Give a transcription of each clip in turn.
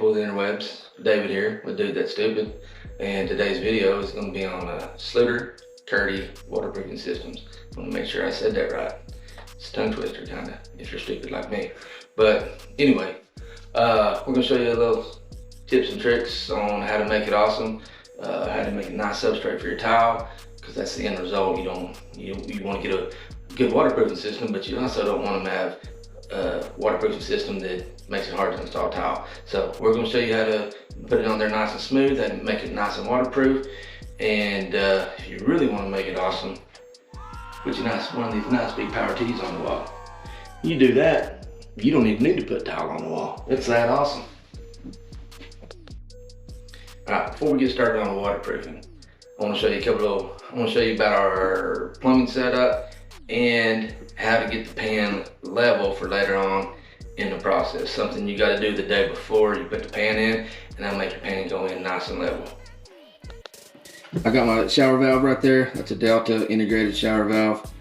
people of the interwebs. David here with Dude That's Stupid. And today's video is going to be on Schluter Kerdi waterproofing systems. I want to make sure I said that right. It's a tongue twister kind of, if you're stupid like me. But anyway, we're going to show you a little tips and tricks on how to make it awesome, how to make a nice substrate for your tile, because that's the end result. You want to get a good waterproofing system, but you also don't want to have a waterproofing system that makes it hard to install tile. So we're going to show you how to put it on there nice and smooth and make it nice and waterproof. And if you really want to make it awesome, put one of these nice big power tees on the wall. You do that, you don't even need to put tile on the wall. It's that awesome. All right, before we get started on the waterproofing, I want to show you about our plumbing setup and how to get the pan level for later on in the process. Something you got to do the day before you put the pan in, and that'll make your pan go in nice and level. I got my shower valve right there. That's a Delta integrated shower valve.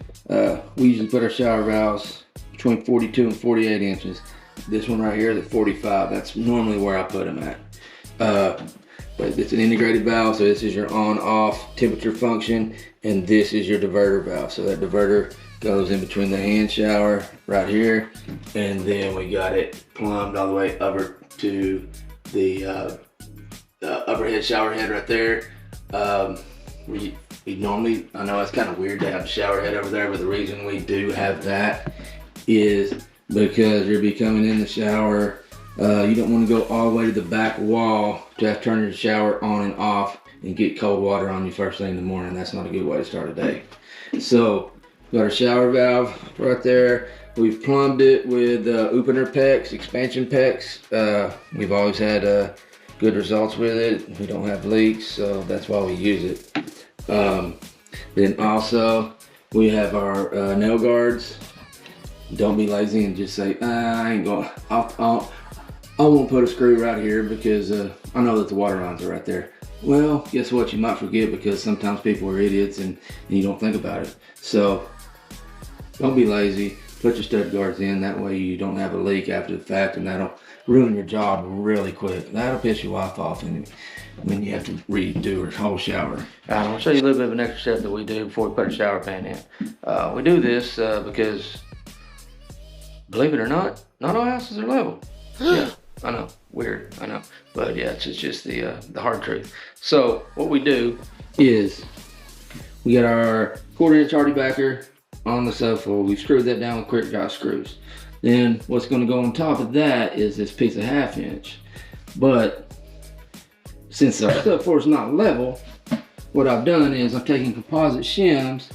We usually put our shower valves between 42 and 48 inches. This one right here, the 45, that's normally where I put them at. But it's an integrated valve, so this is your on-off temperature function, and this is your diverter valve. So that diverter goes in between the hand shower right here, and then we got it plumbed all the way over to the overhead shower head right there. We normally, I know it's kind of weird to have the shower head over there, but the reason we do have that is because you'll be coming in the shower. You don't want to go all the way to the back wall to have to turn your shower on and off and get cold water on you first thing in the morning. That's not a good way to start a day. So, got our shower valve right there. We've plumbed it with opener PEX, expansion PEX. We've always had good results with it. We don't have leaks, so that's why we use it. Then also, we have our nail guards. Don't be lazy and just say, I ain't going, I won't put a screw right here because I know that the water lines are right there. Well, guess what? You might forget because sometimes people are idiots and you don't think about it. So don't be lazy. Put your stud guards in. That way you don't have a leak after the fact, and that'll ruin your job really quick. That'll piss your wife off and when you have to redo her whole shower. I'll show you a little bit of an extra step that we do before we put a shower pan in. We do this because, believe it or not all houses are level. Yeah. I know, weird, I know, but yeah, it's just the hard truth. So what we do is we got our 1/4 inch hardy backer on the subfloor. We've screwed that down with quick dry screws. Then what's going to go on top of that is this piece of 1/2 inch. But since our subfloor is not level, what I've done is I've taken composite shims,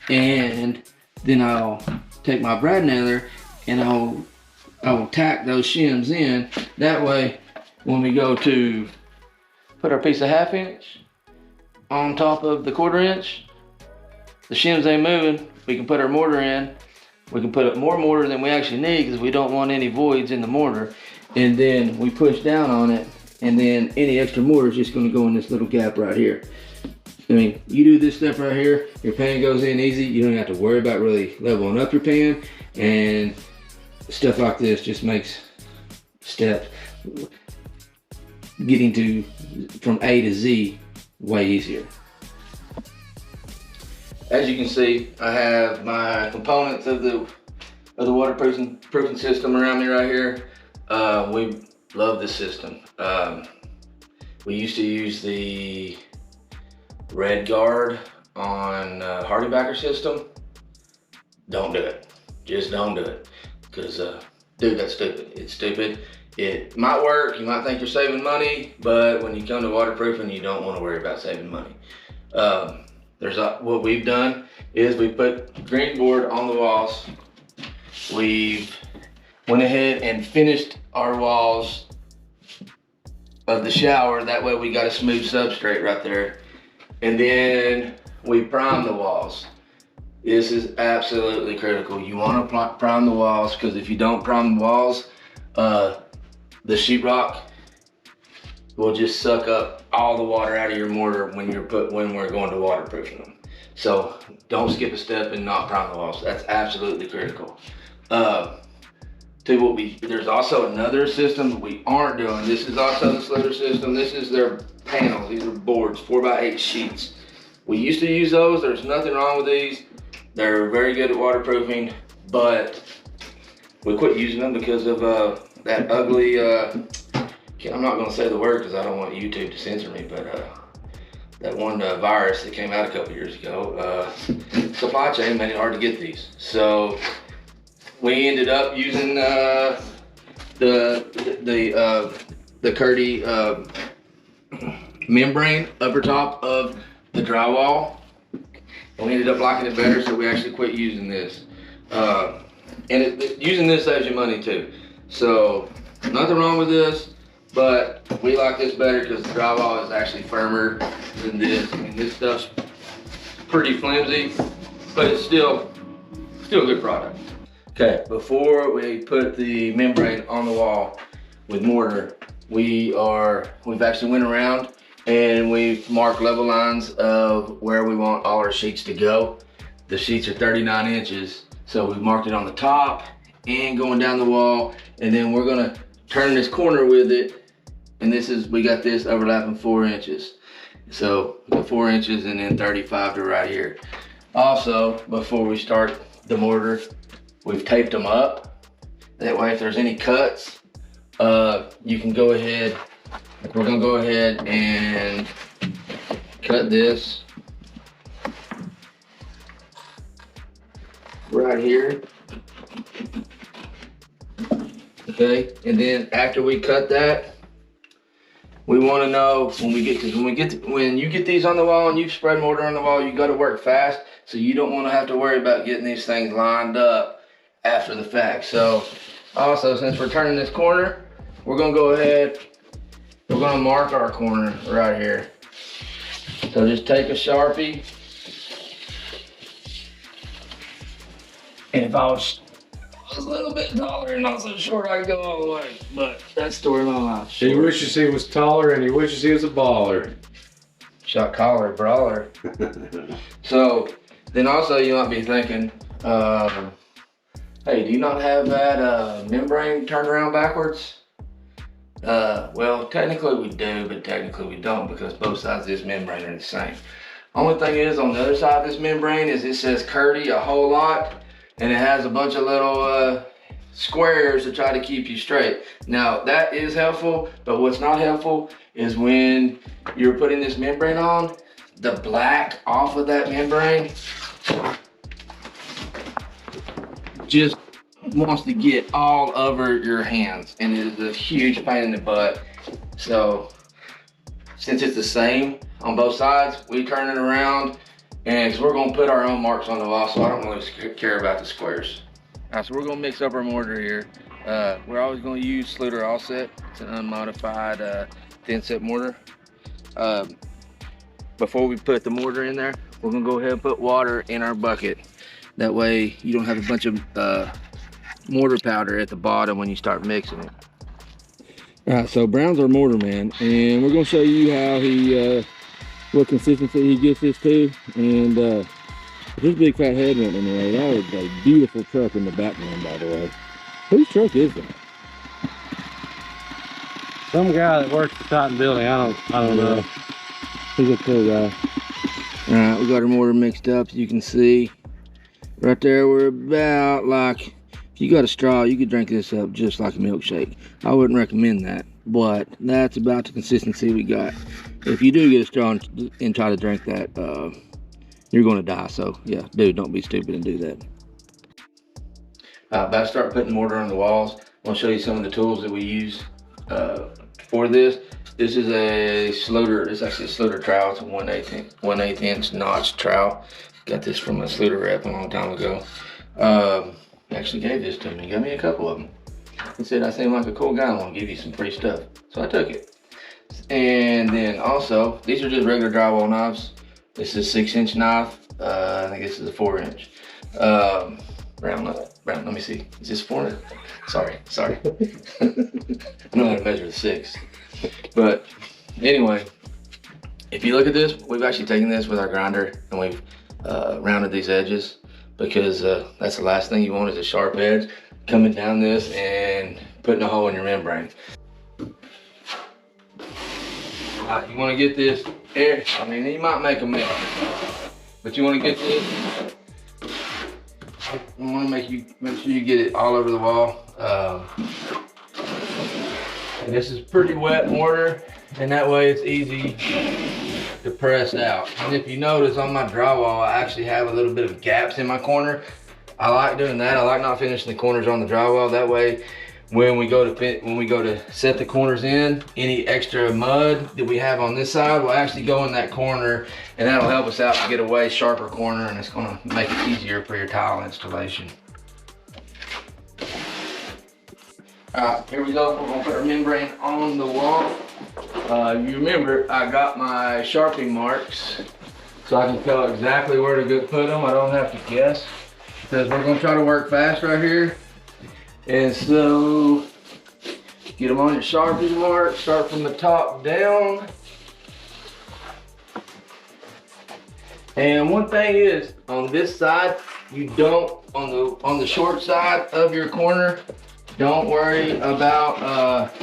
and then I'll take my brad nailer and I will tack those shims in. That way, when we go to put our piece of 1/2 inch on top of the 1/4 inch, the shims ain't moving. We can put our mortar in. We can put up more mortar than we actually need because we don't want any voids in the mortar. And then we push down on it, and then any extra mortar is just going to go in this little gap right here. I mean, you do this step right here, your pan goes in easy. You don't have to worry about really leveling up your pan, and stuff like this just makes steps getting from A to Z way easier. As you can see, I have my components of the waterproofing system around me right here. We love this system. We used to use the red guard on hardy backer system. Don't do it. Just don't do it. Because, dude, that's stupid. It's stupid. It might work. You might think you're saving money, but when you come to waterproofing, you don't want to worry about saving money. What we've done is we put green board on the walls. We've went ahead and finished our walls of the shower. That way we got a smooth substrate right there. And then we prime the walls. This is absolutely critical. You want to prime the walls, because if you don't prime the walls, the sheetrock will just suck up all the water out of your mortar when we're going to waterproofing them. So don't skip a step and not prime the walls. That's absolutely critical. There's also another system that we aren't doing. This is also the Schluter system. This is their panels. These are boards, 4x8 sheets. We used to use those. There's nothing wrong with these. They're very good at waterproofing, but we quit using them because of that ugly, I'm not gonna say the word because I don't want YouTube to censor me, but that one virus that came out a couple years ago, supply chain made it hard to get these. So we ended up using the Kerdi membrane upper top of the drywall, and we ended up liking it better, so we actually quit using this. Using this saves you money too. So nothing wrong with this, but we like this better because the drywall is actually firmer than this. I mean, this stuff's pretty flimsy, but it's still a good product. Okay, before we put the membrane on the wall with mortar, we've actually went around and we've marked level lines of where we want all our sheets to go. The sheets are 39 inches, so we've marked it on the top and going down the wall, and then we're gonna turn this corner with it, and we got this overlapping 4 inches. So 4 inches and then 35 to right here. Also, before we start the mortar, we've taped them up. That way if there's any cuts, you can go ahead, we're gonna go ahead and cut this right here. Okay, and then after we cut that, we want to know when you get these on the wall and you've spread mortar on the wall, you got to work fast, so you don't want to have to worry about getting these things lined up after the fact. So also, since we're turning this corner, we're gonna go ahead, we're gonna mark our corner right here. So just take a Sharpie, and if I was a little bit taller and not so short, I could go all the way, but that's the story of my life. He wishes he was taller and he wishes he was a baller. Shot caller, brawler. So then also you might be thinking, hey, do you not have that membrane turned around backwards? Well, technically we do, but technically we don't, because both sides of this membrane are the same. Only thing is, on the other side of this membrane is it says Kerdi a whole lot, and it has a bunch of little squares to try to keep you straight. Now that is helpful, but what's not helpful is when you're putting this membrane on, the black off of that membrane just wants to get all over your hands, and it is a huge pain in the butt. So since it's the same on both sides, we turn it around, and because we're gonna put our own marks on the wall, so I don't really care about the squares. All right, so we're gonna mix up our mortar here. We're always gonna use Schluter Offset. It's an unmodified thin set mortar. Before we put the mortar in there, we're gonna go ahead and put water in our bucket. That way you don't have a bunch of mortar powder at the bottom when you start mixing it. All right, so Brown's our mortar man, and we're gonna show you how what consistency he gets this to. And this big fat head went in there. That is a beautiful truck in the background, by the way. Whose truck is that? Some guy that works at Titan Building. I don't know. He's a cool guy. All right, we got our mortar mixed up. As you can see right there, we're about like, if you got a straw, you could drink this up just like a milkshake. I wouldn't recommend that, but that's about the consistency we got. If you do get a straw and try to drink that, you're gonna die. So yeah, dude, don't be stupid and do that. About to start putting mortar on the walls. I'll show you some of the tools that we use for this. This is a Schluter, it's actually a Schluter trowel. It's a 1/8 inch notch trowel. Got this from a Schluter rep a long time ago. He actually gave this to me, got me a couple of them. He said I seem like a cool guy, I want to give you some free stuff. So I took it. And then also, these are just regular drywall knives. This is a 6-inch knife. I think this is a 4-inch. Brown, let me see. Is this 4? Sorry. I know how to measure the 6. But anyway, if you look at this, we've actually taken this with our grinder and we've rounded these edges, because that's the last thing you want is a sharp edge. coming down this and putting a hole in your membrane. You want to get this air, I mean, you might make a mess, but you want to get this, you want to make sure you get it all over the wall. And this is pretty wet mortar, and that way it's easy to press out. And if you notice on my drywall, I actually have a little bit of gaps in my corner. I like doing that. I like not finishing the corners on the drywall. That way, when we go to set the corners in, any extra mud that we have on this side will actually go in that corner, and that'll help us out to get a way sharper corner, and it's gonna make it easier for your tile installation. All right, here we go. We're gonna put our membrane on the wall. You remember, I got my Sharpie marks so I can tell exactly where to go put them. I don't have to guess, because we're gonna try to work fast right here. And so, get them on your Sharpie mark, start from the top down. And one thing is, on this side, you don't, on the short side of your corner, don't worry about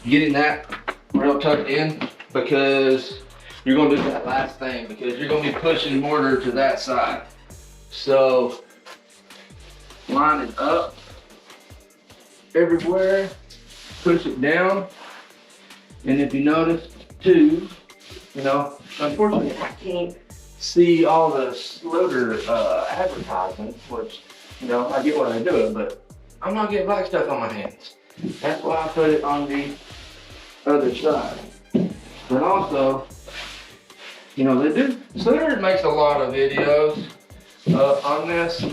getting that real tucked in, because you're gonna do that last thing, because you're gonna be pushing mortar to that side. So, line it up everywhere, push it down, and if you notice too, you know, unfortunately I can't see all the Schluter advertisements, which, you know, I get why they do it, but I'm not getting black stuff on my hands. That's why I put it on the other side. But also, you know, Schluter makes a lot of videos on this,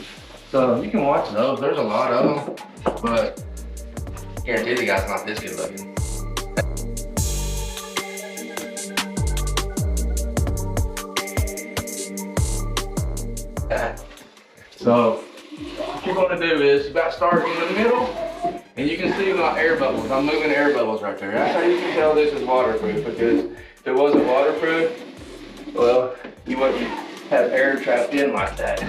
so you can watch those. There's a lot of them, but I guarantee the guy's not this good looking. So what you're gonna do is, you about start in the middle, and you can see my air bubbles. I'm moving air bubbles right there. That's how you can tell this is waterproof, because if it wasn't waterproof, well, you wouldn't have air trapped in like that.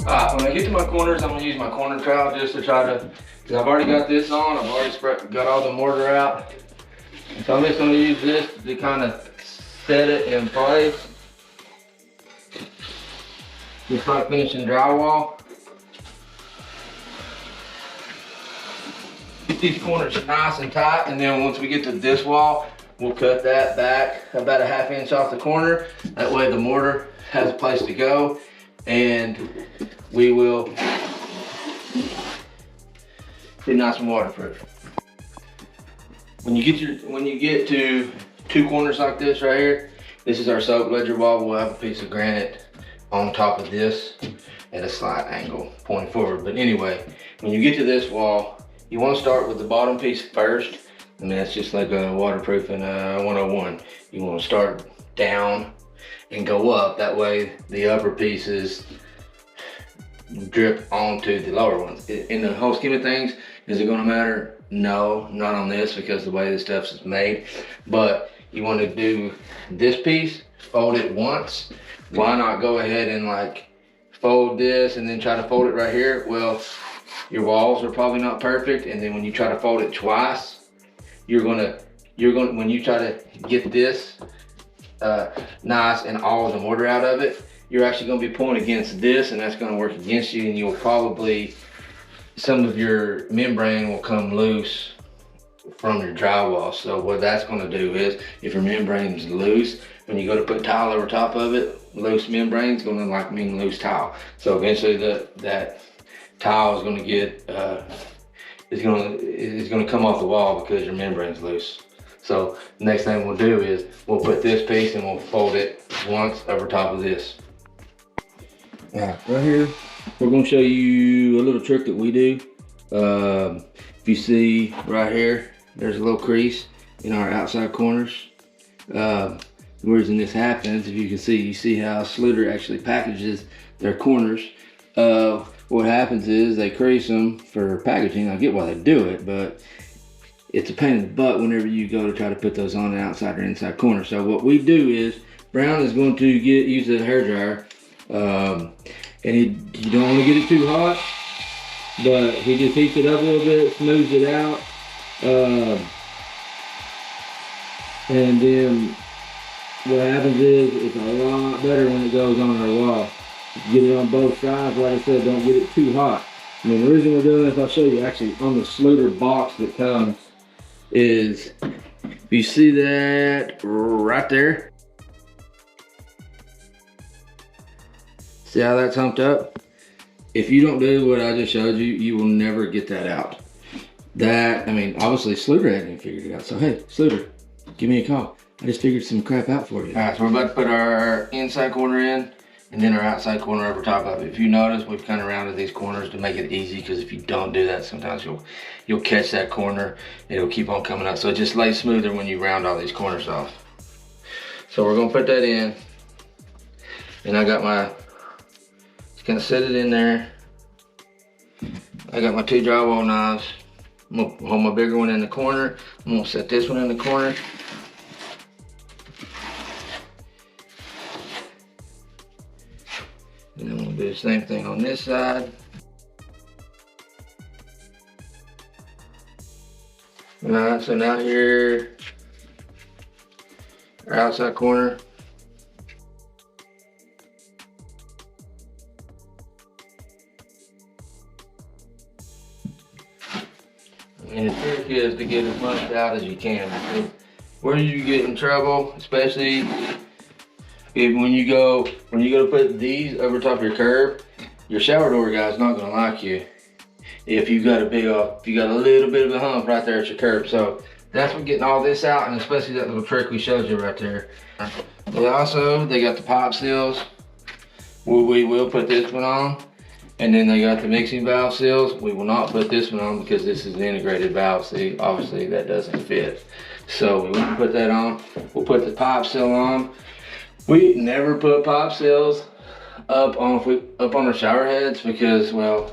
Alright, when I get to my corners, I'm gonna use my corner trowel just to try to, because I've already got this on, I've already got all the mortar out. So I'm just gonna use this to kind of set it in place. Just like finishing drywall. Get these corners nice and tight, and then once we get to this wall, we'll cut that back about a ½ inch off the corner. That way the mortar has a place to go, and we will be nice and waterproof. When you get to two corners like this right here, this is our soap ledger wall. We'll have a piece of granite on top of this at a slight angle pointing forward. But anyway, when you get to this wall, you want to start with the bottom piece first. I mean, that's just like a waterproofing 101. You want to start down and go up. That way the upper pieces drip onto the lower ones. In the whole scheme of things, is it going to matter? No, not on this, because the way this stuff is made. But you want to do this piece, fold it once. Why not go ahead and like fold this and then try to fold it right here? Well, your walls are probably not perfect, and then when you try to fold it twice, when you try to get this nice and all of the mortar out of it, you're actually going to be pulling against this, and that's going to work against you, and you'll probably, some of your membrane will come loose from your drywall. So what that's going to do is, if your membrane is loose, when you go to put tile over top of it, loose membrane is going to mean loose tile. So eventually that tile is going to get it's going to come off the wall because your membrane's loose. So the next thing we'll do is we'll put this piece and we'll fold it once over top of this. Now, right here, we're going to show you a little trick that we do. If you see right here, there's a little crease in our outside corners. The reason this happens, if you see how Schluter actually packages their corners. What happens is they crease them for packaging. I get why they do it, but it's a pain in the butt whenever you go to try to put those on the outside or inside corner. So what we do is Brown is going to use the hair dryer, and you don't want to get it too hot, but he just heats it up a little bit, smooths it out, and then what happens is it's a lot better when it goes on our wall. Get it on both sides. Like I said, don't get it too hot. I mean, the reason we're doing this, I'll show you actually on the Schluter box that comes, is if you see that right there, see how that's humped up? If you don't do what I just showed you, you will never get that out. That, I mean, obviously Schluter hadn't even figured it out. So hey, Schluter, give me a call. I just figured some crap out for you. All right, so we're about to put our inside corner in, and then our outside corner over top of it. If you notice, we've kind of rounded these corners to make it easy, because if you don't do that, sometimes you'll catch that corner. It'll keep on coming up. So it just lays smoother when you round all these corners off. So we're gonna put that in, and I got my, just gonna set it in there. I got my 2 drywall knives. I'm gonna hold my bigger one in the corner. I'm gonna set this one in the corner. And then we'll do the same thing on this side. Alright, so now here, our outside corner. And the trick is to get as much out as you can. Where you get in trouble, especially when you go to put these over top of your curb, your shower door guy's not gonna like you if you got a little bit of a hump right there at your curb. So that's what getting all this out, and especially that little trick we showed you right there. They got the pipe seals. We will put this one on. And then they got the mixing valve seals. We will not put this one on because this is an integrated valve. See, obviously that doesn't fit. So we won't put that on. We'll put the pipe seal on. We never put pipe seals up on our shower heads because, well,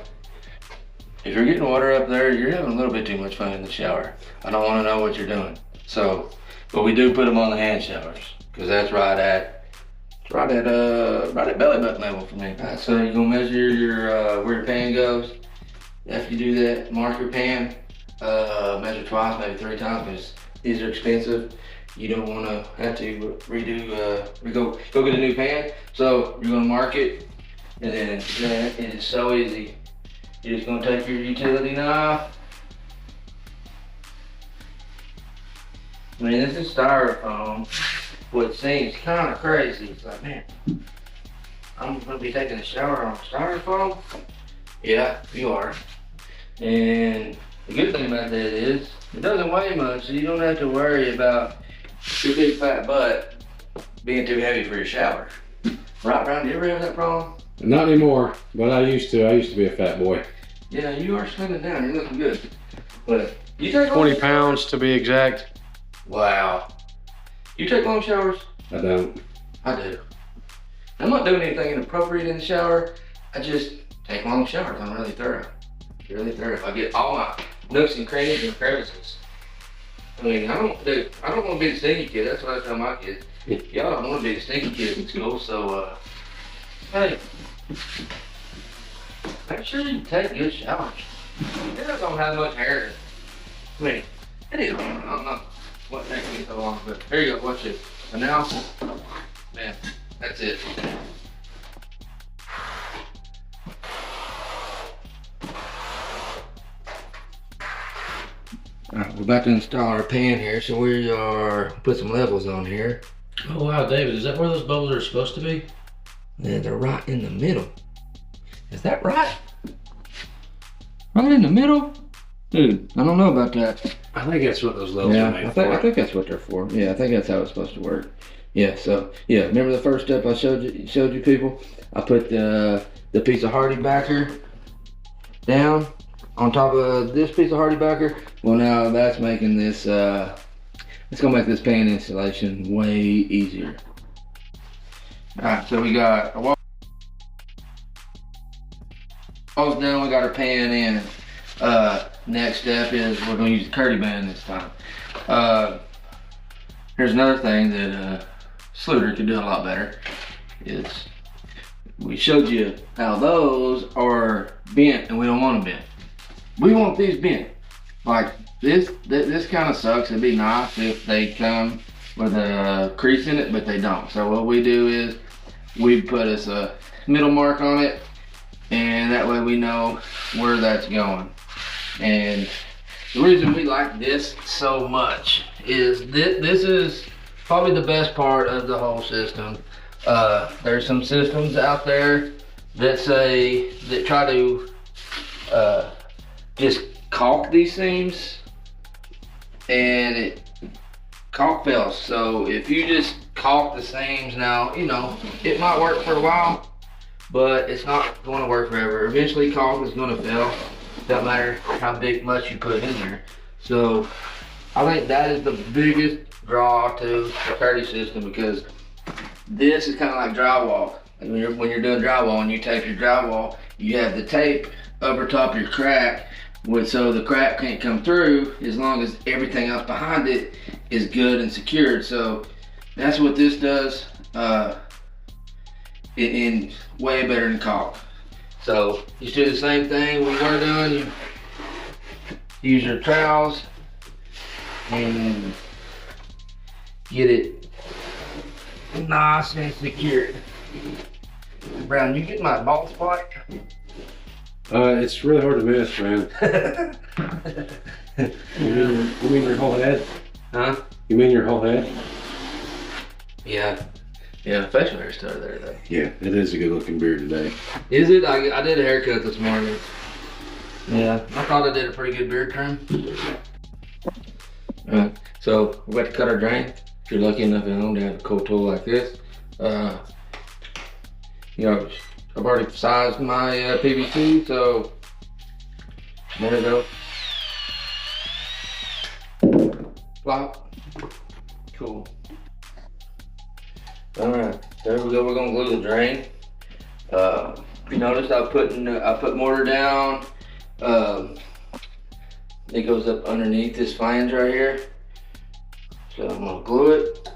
if you're getting water up there, you're having a little bit too much fun in the shower. I don't want to know what you're doing. So, but we do put them on the hand showers because that's right at belly button level for me. Right, so you're gonna measure your where your pan goes. After you do that, mark your pan. Measure twice, maybe 3 times, because these are expensive. You don't want to have to go get a new pan. So you're gonna mark it, and then it is so easy. You're just gonna take your utility knife. I mean, this is styrofoam. What seems kind of crazy. It's like, man, I'm gonna be taking a shower on styrofoam. Yeah, you are. And the good thing about that is it doesn't weigh much, so you don't have to worry about your big fat butt being too heavy for your shower. Right, Brian? Do you ever have that problem? Not anymore, but I used to. I used to be a fat boy. Yeah, you are slimming down. You're looking good. But you take 20 pounds to be exact. Wow. You take long showers? I don't. I do. I'm not doing anything inappropriate in the shower. I just take long showers. I'm really thorough. Really thorough. I get all my nooks and crannies and crevices. I mean, I don't want to be the stinky kid. That's what I tell my kids. Y'all don't want to be the stinky kid in school, so hey, make sure you take good showers. It doesn't have much hair in it. I mean, it is. I don't know what takes me so long, but here you go, watch it. And now, man, that's it. Alright, we're about to install our pan here, so we are put some levels on here. Oh wow, David, is that where those bubbles are supposed to be? Yeah, they're right in the middle. Is that right? Right in the middle? Dude, I don't know about that. I think that's what those levels are made for. I think that's what they're for. Yeah, I think that's how it's supposed to work. Yeah, so yeah, remember the first step I showed you people? I put the piece of hardy backer down on top of this piece of hardy backer. Well, now that's making this it's gonna make this pan installation way easier. All right, so we got our walls down, we got our pan in. Next step is we're gonna use the Kerdi band this time. Here's another thing that Schluter could do a lot better is we showed you how those are bent and we don't want them bent. We want these bent. Like this kind of sucks. It'd be nice if they come with a crease in it, but they don't. So what we do is we put us a middle mark on it, and that way we know where that's going. And the reason we like this so much is this is probably the best part of the whole system. There's some systems out there that try to just caulk these seams, and it caulk fails. So if you just caulk the seams now, you know, it might work for a while, but it's not going to work forever. Eventually caulk is going to fail. Doesn't matter how much you put in there. So I think that is the biggest draw to the Kerdi system, because this is kind of like drywall. And when you're doing drywall and you tape your drywall, you have the tape over top of your crack, so the crack can't come through as long as everything else behind it is good and secured. So that's what this does, in way better than caulk. So you do the same thing we were doing. You use your trowels and get it nice and secured. Brown, you get my bald spot? It's really hard to miss, man. You mean your whole head? Huh? You mean your whole head? Yeah. Yeah, facial hair started there though. Yeah, it is a good looking beard today. Is it? I did a haircut this morning. Yeah, I thought I did a pretty good beard trim. So we're about to cut our drain. If you're lucky enough at home to have a cool tool like this, you know, I've already sized my PVC, so there we go. Plop. Cool. All right, there we go. We're gonna glue the drain. You notice I put mortar down. It goes up underneath this flange right here. So I'm gonna glue it.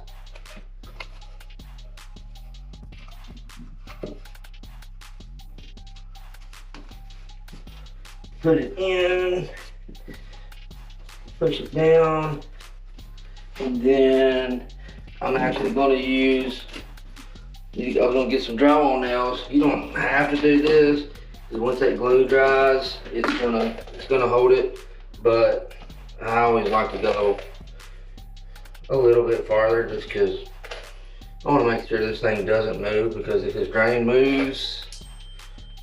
Put it in. Push it down, and then I'm actually going to use, I'm going to get some drywall nails. You don't have to do this, because once that glue dries, it's gonna hold it. But I always like to go a little bit farther, just because I want to make sure this thing doesn't move, because if this drain moves,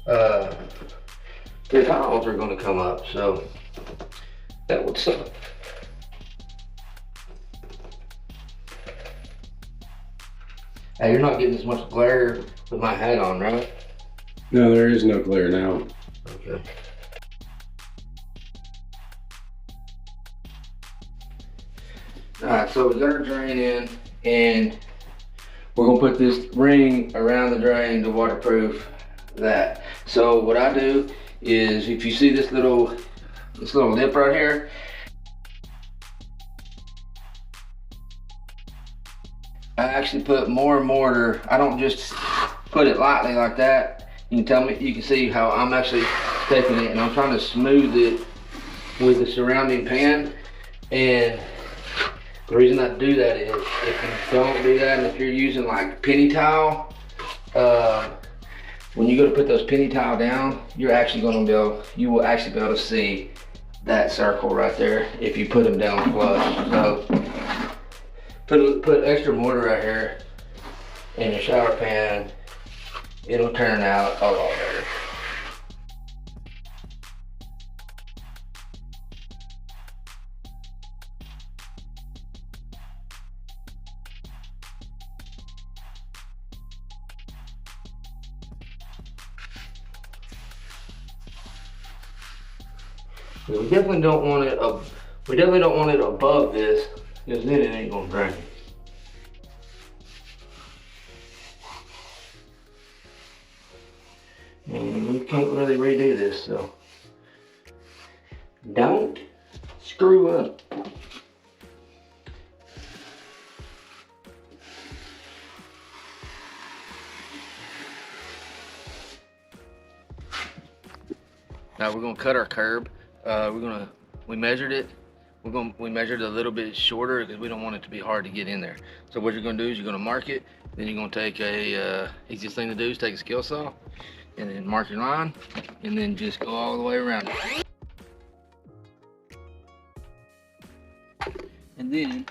the tiles are going to come up, so that would suck. Hey, you're not getting as much glare with my hat on, right? No, there is no glare now. Okay. Alright, so we got our drain in, and we're gonna put this ring around the drain to waterproof that. So what I do is, if you see this little lip right here, I actually put more mortar. I don't just put it lightly like that. You can see how I'm actually taking it, and I'm trying to smooth it with the surrounding pan. And the reason I do that is, if you don't do that, and if you're using like penny tile, when you go to put those penny tile down, you will actually be able to see that circle right there if you put them down flush. So put extra mortar right here in your shower pan. It'll turn out a lot better. We definitely don't want it above this, because then it ain't gonna drain. And you can't really redo this, so don't screw up. We're gonna cut our curb. We measured it. We measured it a little bit shorter because we don't want it to be hard to get in there. So what you're gonna do is you're gonna mark it. Then you're gonna take easiest thing to do is take a scale saw and then mark your line, and then just go all the way around it. And then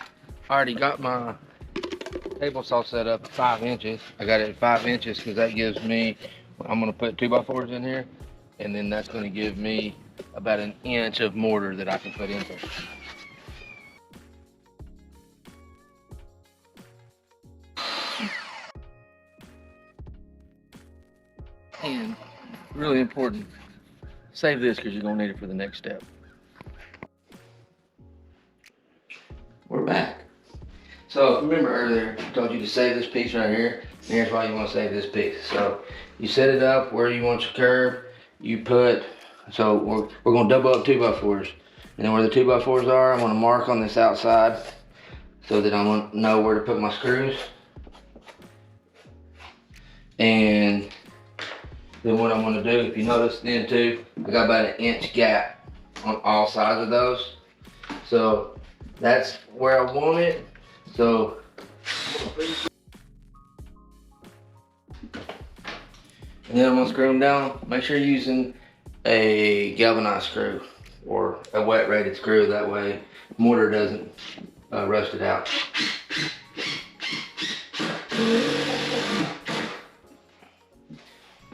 I already got my table saw set up at 5 inches. I got it at 5 inches because that gives me, I'm gonna put 2x4s in here, and then that's gonna give me about an inch of mortar that I can put in there. And really important, save this because you're gonna need it for the next step. We're back. So remember earlier, I told you to save this piece right here, and here's why you want to save this piece. So you set it up where you want your curb. You put, so we're gonna double up 2x4s, and then where the 2x4s are, I'm gonna mark on this outside so that I'm gonna know where to put my screws. And then what I'm gonna do, if you notice then too, I got about an inch gap on all sides of those. So that's where I want it. So and then I'm gonna screw them down. Make sure you're using a galvanized screw or a wet rated screw. That way mortar doesn't rust it out.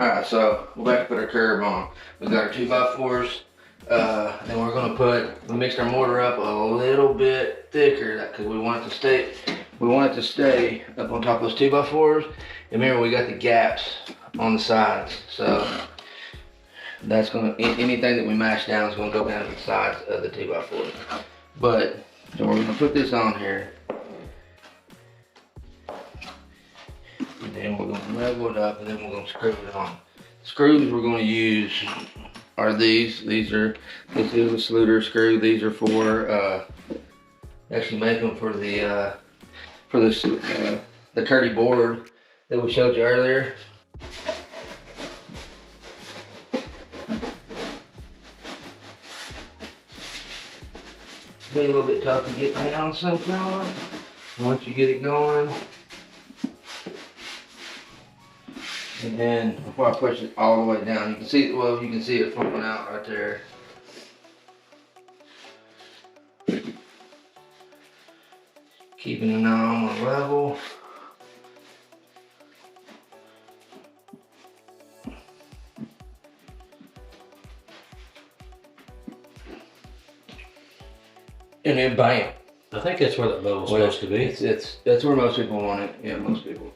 Alright, so we're about to put our curb on. We got our 2x4s. Then we're gonna we mixed our mortar up a little bit thicker because we want it to stay up on top of those 2x4s. And remember, we got the gaps on the sides. So that's gonna, anything that we mash down is gonna go down to the sides of the 2x4. But, so we're gonna put this on here. And then we're gonna level it up, and then we're gonna screw it on. Screws we're gonna use are these. This is a Schluter screw. These are for actually make them for the Kerdi board that we showed you earlier. It's been a little bit tough to get down sometimes. Once you get it going. And then before I push it all the way down, you can see, well, you can see it pumping out right there. Keeping it on the level. And then bam. I think that's where that bubble's supposed to be. That's where most people want it. Yeah, most people.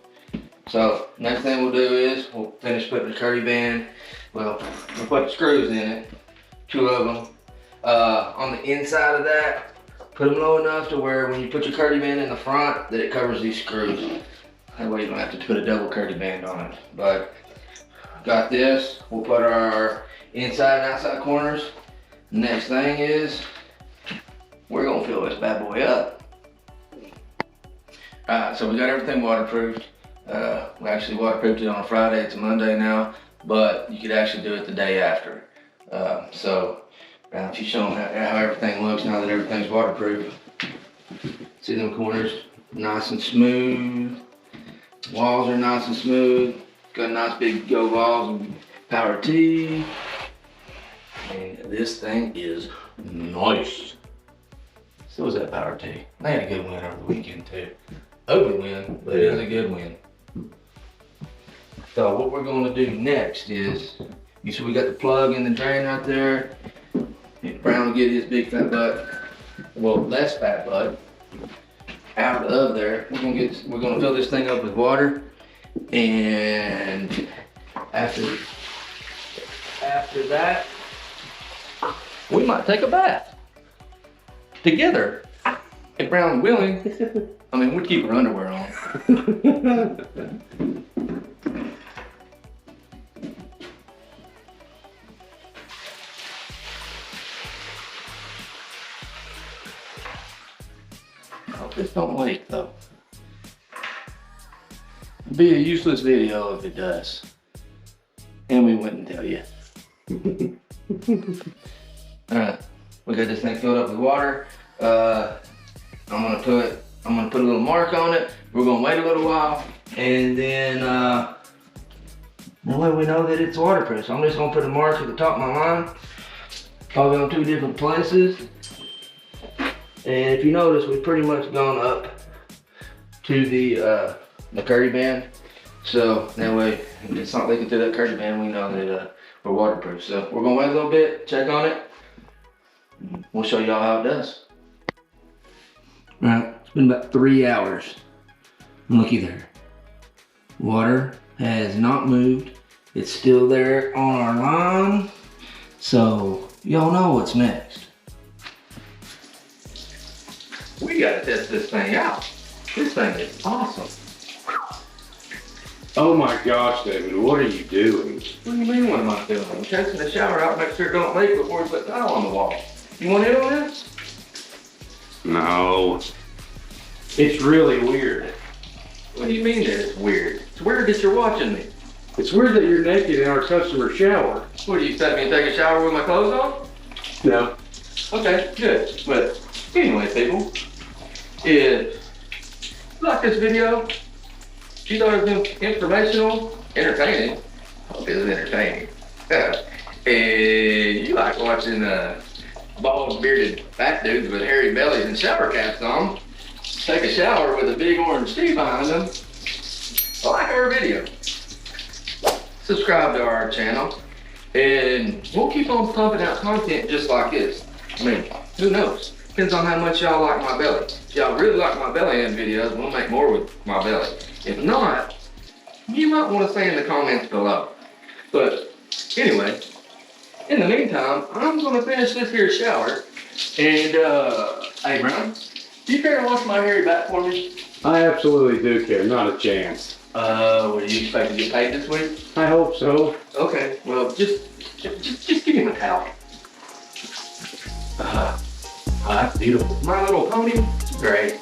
So next thing we'll do is we'll finish putting the Kerdi band. Well, we'll put the screws in it, 2 of them. On the inside of that, put them low enough to where when you put your Kerdi band in the front, that it covers these screws. That way you don't have to put a double Kerdi band on it. But got this. We'll put our inside and outside corners. Next thing is we're gonna fill this bad boy up. Alright, so we got everything waterproofed. We actually waterproofed it on a Friday. It's a Monday now, but you could actually do it the day after. So if you show them how everything looks now that everything's waterproof. See them corners, nice and smooth. Walls are nice and smooth. Got nice big go walls and power T. And this thing is nice. So is that power T. They had a good win over the weekend too. Ugly win, but it is a good win. So what we're going to do next is, you see we got the plug in the drain right there. Brown will get his big fat butt, well, less fat butt, out of there. We're gonna fill this thing up with water, and after that, we might take a bath together. If Brown's willing. I mean, we'd keep her underwear on. I hope this don't leak though. It'd be a useless video if it does. And we wouldn't tell you. Alright, we got this thing filled up with water. I'm gonna put a little mark on it. We're gonna wait a little while, and then that way we know that it's waterproof. So I'm just gonna put a mark at the top of my line, probably on 2 different places. And if you notice, we've pretty much gone up to the Kerdi band. So that way, if it's not leaking through that Kerdi band, we know that we're waterproof. So we're gonna wait a little bit, check on it. We'll show y'all how it does. Right, it's been about 3 hours. Looky there. Water has not moved. It's still there on our line. So y'all know what's next. We gotta test this thing out. This thing is awesome. Oh my gosh, David, what are you doing? What do you mean, what am I doing? I'm testing the shower out, make sure it don't leak before we put tile on the wall. You want in on this? No. It's really weird. What do you mean that it's weird? It's weird that you're watching me. It's weird that you're naked in our customer shower. What, do you expect me to take a shower with my clothes on? No. Okay, good. But anyway, people, if you like this video, if you thought it was informational, entertaining, I hope it was entertaining. And you like watching bald bearded fat dudes with hairy bellies and shower caps on take a shower with a big orange T behind them, like our video. Subscribe to our channel, and we'll keep on pumping out content just like this. I mean, who knows? Depends on how much y'all like my belly. If y'all really like my belly end videos, we'll make more with my belly. If not, you might want to say in the comments below. But anyway, in the meantime, I'm going to finish this here shower. And, hey, Brian, do you care to wash my hairy back for me? I absolutely do care, not a chance. What, do you expect to get paid this week? I hope so. Okay, well, just give me my towel. Oh, that's beautiful. My Little Pony, great.